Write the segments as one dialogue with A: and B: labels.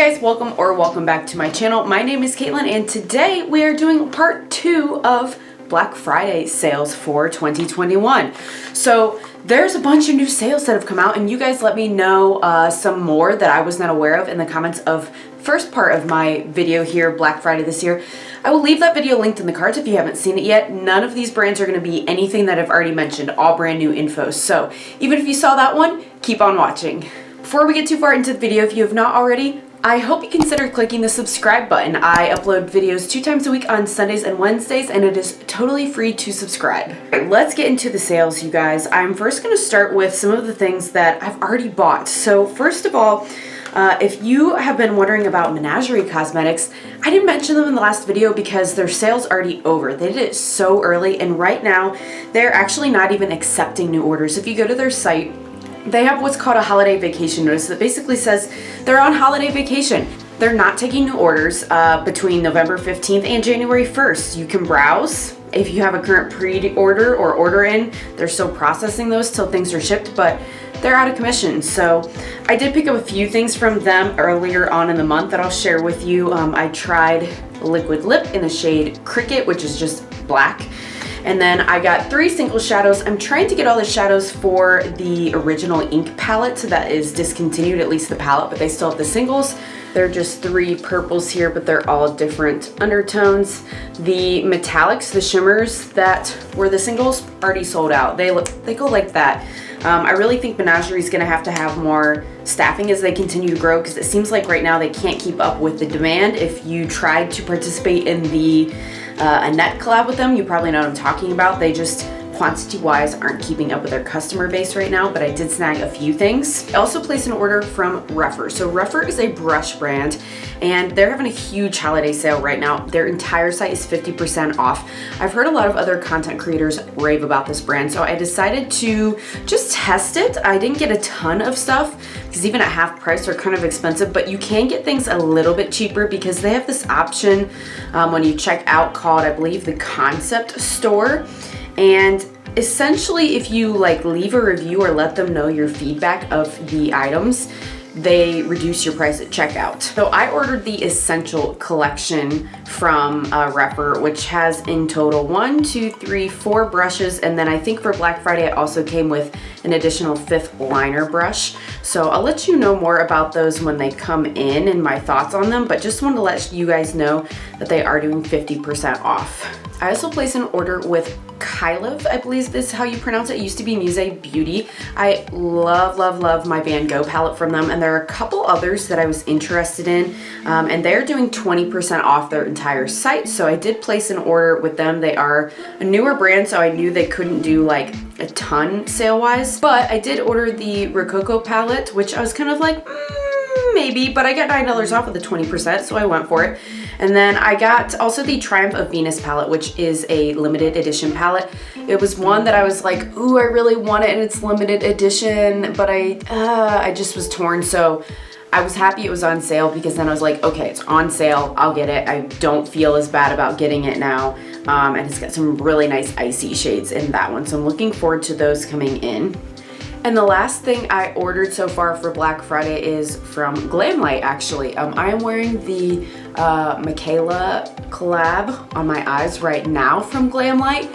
A: guys, welcome back to my channel. My name is Caitlin and today we are doing part 2 of Black Friday sales for 2021. So there's a bunch of new sales that have come out and you guys let me know some more that I was not aware of in the comments of first part of my video here, Black Friday this year. I will leave that video linked in the cards if you haven't seen it yet. None of these brands are going to be anything that I've already mentioned, all brand new info. So even if you saw that one, keep on watching. Before we get too far into the video, if you have not already, I hope you consider clicking the subscribe button. I upload videos 2 times a week on Sundays and Wednesdays, and it is totally free to subscribe. All right, let's get into the sales, you guys. I'm first going to start with some of the things that I've already bought. So first of all, if you have been wondering about Menagerie Cosmetics, I didn't mention them in the last video because their sale's already over. They did it so early, and right now they're actually not even accepting new orders. If you go to their site, they have what's called a holiday vacation notice that basically says they're on holiday vacation. They're not taking new orders between November 15th and January 1st. You can browse. If you have a current pre-order or order in, they're still processing those till things are shipped, but they're out of commission. So I did pick up a few things from them earlier on in the month that I'll share with you. I tried liquid lip in the shade Cricket, which is just black. And then I got 3 single shadows. I'm trying to get all the shadows for the original ink palette that is discontinued, at least the palette, but they still have the singles. They're just 3 purples here, but they're all different undertones. The metallics, the shimmers that were the singles, already sold out. They go like that. I really think Menagerie is going to have more staffing as they continue to grow, because it seems like right now they can't keep up with the demand. If you tried to participate in the Annette collab with them, you probably know what I'm talking about. They just quantity-wise aren't keeping up with their customer base right now, but I did snag a few things. I also placed an order from Rephr. So Rephr is a brush brand and they're having a huge holiday sale right now. Their entire site is 50% off. I've heard a lot of other content creators rave about this brand, so I decided to just test it. I didn't get a ton of stuff because even at half price they're kind of expensive, but you can get things a little bit cheaper because they have this option when you check out called, I believe, the Concept Store. And essentially, if you leave a review or let them know your feedback of the items, they reduce your price at checkout. So I ordered the Essential Collection from Rephr, which has in total 4 brushes, and then I think for Black Friday it also came with an additional 5th liner brush. So I'll let you know more about those when they come in and my thoughts on them, but just wanted to let you guys know that they are doing 50% off. I also placed an order with Mikayla, I believe this is how you pronounce it. It used to be Muse Beauty. I love my Van Gogh palette from them, and there are a couple others that I was interested in, and they're doing 20% off their entire site, so I did place an order with them. They are a newer brand, so I knew they couldn't do a ton sale-wise, but I did order the Rococo palette, which I was kind of like, maybe, but I got $9 off of the 20%, so I went for it. And then I got also the Triumph of Venus palette, which is a limited edition palette. It was one that I was like, ooh, I really want it and it's limited edition, but I just was torn. So I was happy it was on sale, because then I was like, okay, it's on sale, I'll get it. I don't feel as bad about getting it now. And it's got some really nice icy shades in that one. So I'm looking forward to those coming in. And the last thing I ordered so far for Black Friday is from Glamlite, actually. I am wearing the Mikayla collab on my eyes right now from Glamlite.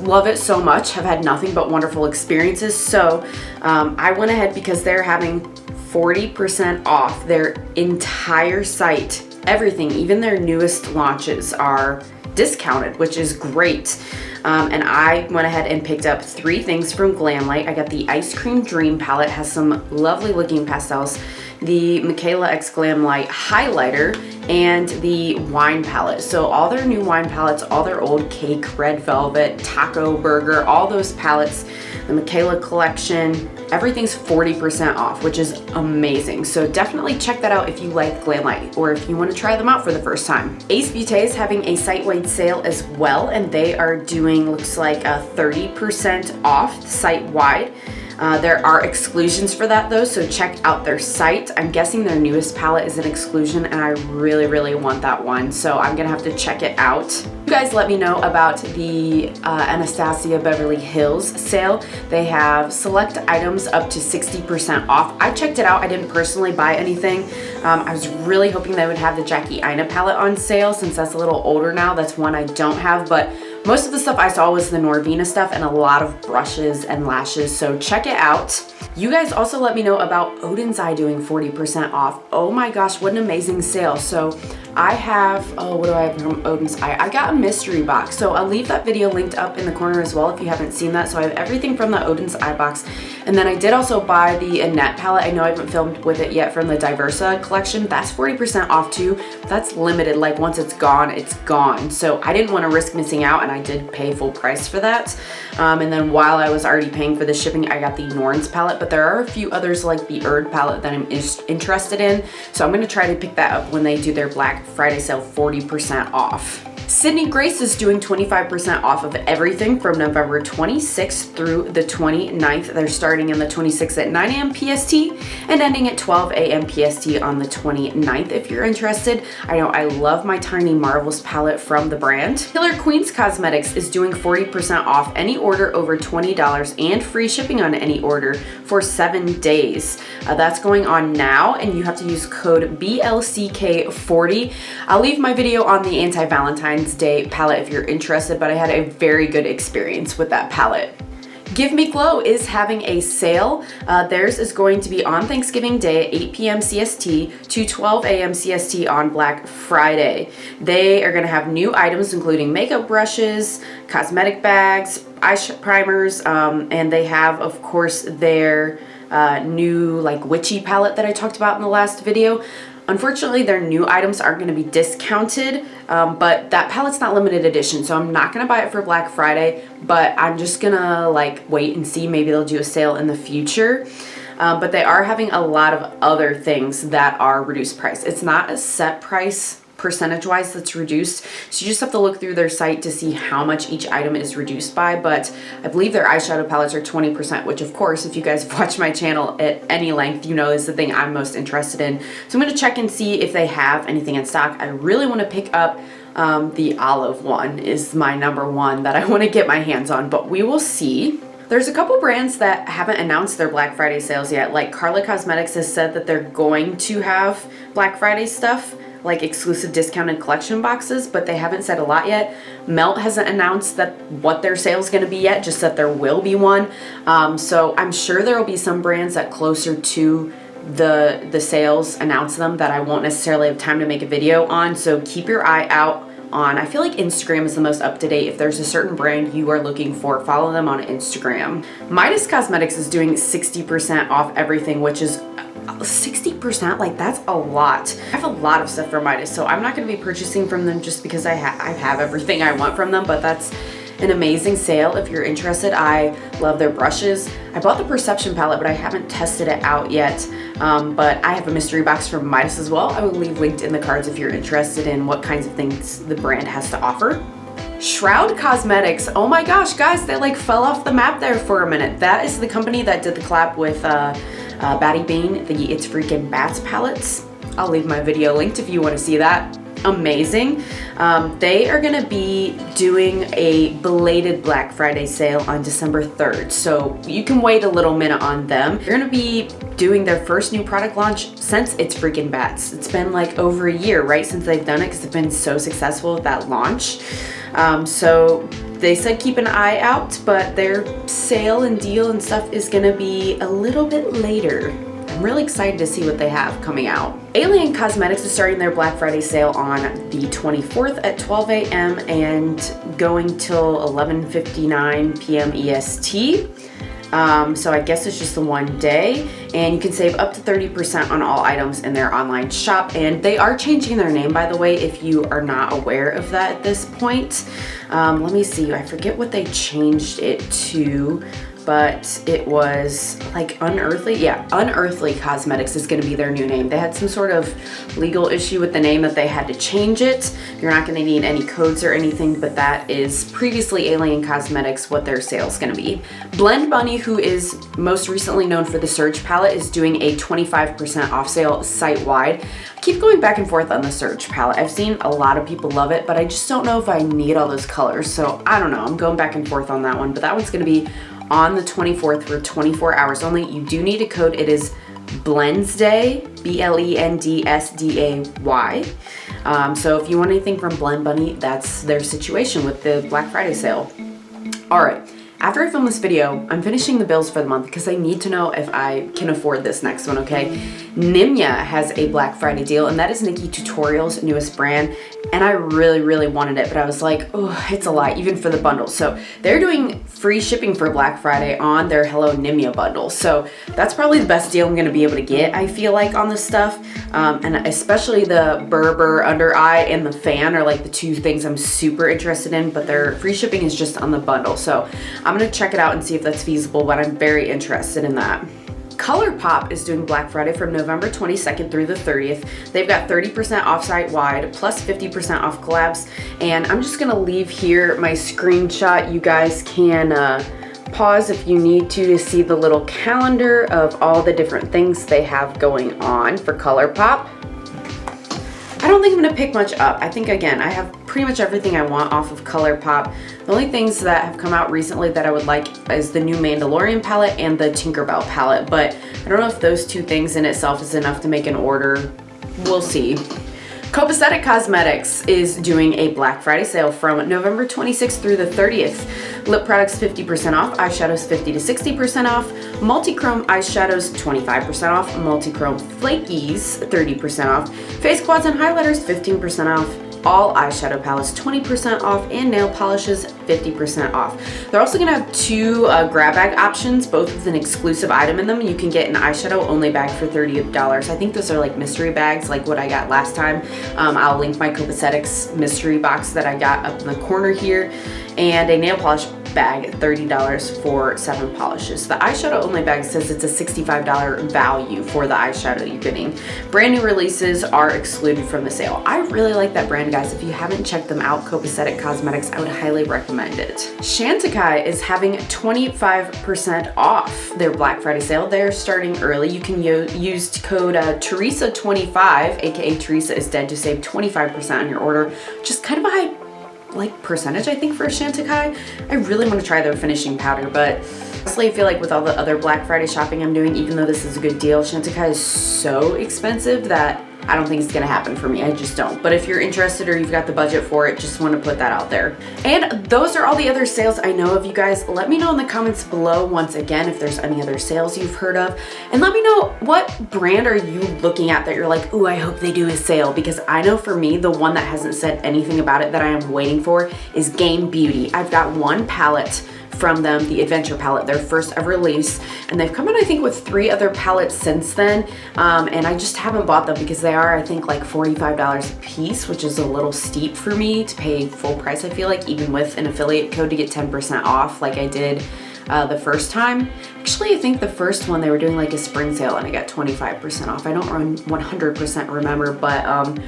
A: Love it so much. Have had nothing but wonderful experiences. So I went ahead because they're having 40% off their entire site. Everything, even their newest launches, are discounted, which is great. And I went ahead and picked up 3 things from Glamlite. I got the Ice Cream Dream palette, has some lovely looking pastels, the Mikayla X Glamlite highlighter, and the wine palette. So all their new wine palettes, all their old Cake, Red Velvet, Taco Burger, all those palettes, the Mikayla collection, everything's 40% off, which is amazing. So definitely check that out if you like Glamlite or if you want to try them out for the first time. Ace Beauté is having a site-wide sale as well, and they are doing, looks like, a 30% off site-wide. There are exclusions for that though, so check out their site. I'm guessing their newest palette is an exclusion and I really want that one, so I'm gonna have to check it out. You guys let me know about the Anastasia Beverly Hills sale. They have select items up to 60% off. I checked it out. I didn't personally buy anything. I was really hoping they would have the Jackie Aina palette on sale since that's a little older now. That's one I don't have, but most of the stuff I saw was the Norvina stuff and a lot of brushes and lashes, so check it out. You guys also let me know about Odin's Eye doing 40% off. Oh my gosh, what an amazing sale. So I have, what do I have from Odin's Eye? I got a mystery box, so I'll leave that video linked up in the corner as well if you haven't seen that. So I have everything from the Odin's Eye box. And then I did also buy the Annette palette. I know I haven't filmed with it yet from the Diversa collection. That's 40% off too. That's limited, like once it's gone, it's gone. So I didn't want to risk missing out and I did pay full price for that. And then while I was already paying for the shipping, I got the Norns palette, but there are a few others like the Erd palette that I'm interested in. So I'm going to try to pick that up when they do their Black Friday sale 40% off. Sydney Grace is doing 25% off of everything from November 26th through the 29th. They're starting in the 26th at 9 a.m. PST and ending at 12 a.m. PST on the 29th if you're interested. I know I love my Tiny Marvels palette from the brand. Killer Queens Cosmetics is doing 40% off any order over $20 and free shipping on any order for 7 days. That's going on now and you have to use code BLCK40. I'll leave my video on the anti-Valentine's Day palette if you're interested, but I had a very good experience with that palette. Give Me Glow is having a sale. Theirs is going to be on Thanksgiving Day at 8 p.m. CST to 12 a.m. CST on Black Friday. They are going to have new items including makeup brushes, cosmetic bags, eye primers, and they have, of course, their new like witchy palette that I talked about in the last video. Unfortunately, their new items aren't going to be discounted, but that palette's not limited edition, so I'm not going to buy it for Black Friday, but I'm just going to like wait and see. Maybe they'll do a sale in the future. But they are having a lot of other things that are reduced price. It's not a set price percentage-wise that's reduced, so you just have to look through their site to see how much each item is reduced by, but I believe their eyeshadow palettes are 20%, which of course, if you guys have watched my channel at any length, you know is the thing I'm most interested in. So I'm going to check and see if they have anything in stock. I really want to pick up the olive one is my number one that I want to get my hands on, but we will see. There's a couple brands that haven't announced their Black Friday sales yet. Like Carla Cosmetics has said that they're going to have Black Friday stuff, like exclusive discounted collection boxes, but they haven't said a lot yet. Melt hasn't announced that what their sale is going to be yet, just that there will be one. So I'm sure there will be some brands that closer to the sales announce them that I won't necessarily have time to make a video on. So keep your eye out on, I feel like Instagram is the most up-to-date. If there's a certain brand you are looking for, follow them on Instagram. Midas Cosmetics is doing 60% off everything, which is 60%, like that's a lot. I have a lot of stuff from Midas, so I'm not going to be purchasing from them just because I have everything I want from them, but that's an amazing sale if you're interested. I love their brushes. I bought the Perception palette, but I haven't tested it out yet, but I have a mystery box from Midas as well. I will leave linked in the cards if you're interested in what kinds of things the brand has to offer. Shroud Cosmetics, oh my gosh guys, they like fell off the map there for a minute. That is the company that did the collab with Batty Bean, the It's Freakin Bats palettes. I'll leave my video linked if you want to see that. Amazing. They are going to be doing a belated Black Friday sale on December 3rd, so you can wait a little minute on them. They're going to be doing their first new product launch since It's Freakin Bats. It's been like over a year, right, since they've done it because they've been so successful with that launch. So they said keep an eye out, but their sale and deal and stuff is going to be a little bit later. I'm really excited to see what they have coming out. Alien Cosmetics is starting their Black Friday sale on the 24th at 12 a.m. and going till 11:59 p.m. EST. So I guess it's just the one day, and you can save up to 30% on all items in their online shop, and they are changing their name, by the way, if you are not aware of that at this point. Let me see, I forget what they changed it to. but it was like Unearthly. Yeah, Unearthly Cosmetics is going to be their new name. They had some sort of legal issue with the name that they had to change it. You're not going to need any codes or anything, but that is previously Alien Cosmetics, what their sale is going to be. Blend Bunny, who is most recently known for the Surge palette, is doing a 25% off sale site-wide. I keep going back and forth on the Surge palette. I've seen a lot of people love it, but I just don't know if I need all those colors, so I don't know. I'm going back and forth on that one, but that one's going to be on the 24th for 24 hours only. You do need a code. It is Blendsday, BLENDSDAY. So if you want anything from Blend Bunny, that's their situation with the Black Friday sale. All right. After I film this video, I'm finishing the bills for the month because I need to know if I can afford this next one, okay? NIMYA has a Black Friday deal, and that is Nikki Tutorial's newest brand, and I really, really wanted it, but I was like, oh, it's a lot, even for the bundle. So they're doing free shipping for Black Friday on their Hello NIMYA bundle. So that's probably the best deal I'm gonna be able to get, I feel like, on this stuff. And especially the Berber under eye and the fan are like the two things I'm super interested in, but their free shipping is just on the bundle. So I'm gonna check it out and see if that's feasible, but I'm very interested in that. ColourPop is doing Black Friday from November 22nd through the 30th. They've got 30% off site-wide plus 50% off collabs. And I'm just gonna leave here my screenshot. You guys can pause if you need to see the little calendar of all the different things they have going on for ColourPop. I don't think I'm gonna pick much up. I think, again, I have pretty much everything I want off of ColourPop. The only things that have come out recently that I would like is the new Mandalorian palette and the Tinkerbell palette, but I don't know if those two things in itself is enough to make an order. We'll see. Copacetic Cosmetics is doing a Black Friday sale from November 26th through the 30th. Lip products 50% off, eyeshadows 50 to 60% off, multi-chrome eyeshadows 25% off, multi-chrome flakies 30% off, face quads and highlighters 15% off, all eyeshadow palettes 20% off, and nail polishes 50% off. They're also gonna have two grab bag options, both with an exclusive item in them. You can get an eyeshadow only bag for $30. I think those are like mystery bags, like what I got last time. I'll link my Copacetics mystery box that I got up in the corner here, and a nail polish bag at $30 for 7 polishes. The eyeshadow only bag says it's a $65 value for the eyeshadow you're getting. Brand new releases are excluded from the sale. I really like that brand, guys. If you haven't checked them out, Copacetic Cosmetics, I would highly recommend it. CHANTECAILLE is having 25% off their Black Friday sale. They're starting early. You can use code Teresa25, aka Teresa is dead, to save 25% on your order, which is kind of a high percentage, I think, for CHANTECAILLE. I really want to try their finishing powder, but honestly, I feel like with all the other Black Friday shopping I'm doing, even though this is a good deal, CHANTECAILLE is so expensive that I don't think it's gonna happen for me. I just don't. But if you're interested or you've got the budget for it, just want to put that out there. And those are all the other sales I know of, you guys. Let me know in the comments below, once again, if there's any other sales you've heard of. And let me know, what brand are you looking at that you're like, ooh, I hope they do a sale? Because I know for me, the one that hasn't said anything about it that I am waiting for is Game Beauty. I've got one palette from them, the Adventure palette, their first ever release, and they've come out, I think, with 3 other palettes since then, and I just haven't bought them because they are, I think, like $45 a piece, which is a little steep for me to pay full price, I feel like, even with an affiliate code to get 10% off like I did the first time. Actually, I think the first one they were doing like a spring sale and I got 25% off. I don't 100% remember, but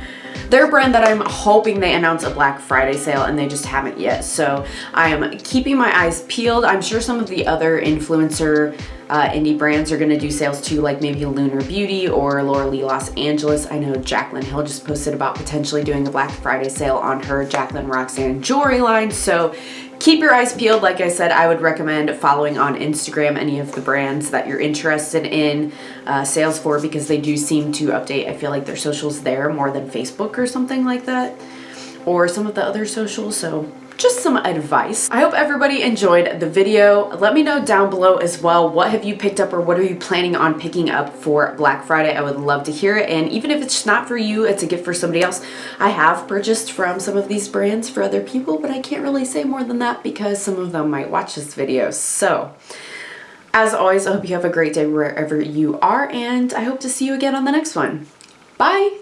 A: they're a brand that I'm hoping they announce a Black Friday sale, and they just haven't yet. So I am keeping my eyes peeled. I'm sure some of the other influencer indie brands are gonna do sales too, like maybe Lunar Beauty or Laura Lee Los Angeles. I know Jaclyn Hill just posted about potentially doing a Black Friday sale on her Jaclyn Roxanne jewelry line. So keep your eyes peeled. Like I said, I would recommend following on Instagram any of the brands that you're interested in sales for, because they do seem to update, I feel like, their socials there more than Facebook or something like that, or some of the other socials. So just some advice. I hope everybody enjoyed the video. Let me know down below as well, what have you picked up or what are you planning on picking up for Black Friday? I would love to hear it. And even if it's not for you, it's a gift for somebody else. I have purchased from some of these brands for other people, but I can't really say more than that because some of them might watch this video. So as always, I hope you have a great day wherever you are, and I hope to see you again on the next one. Bye.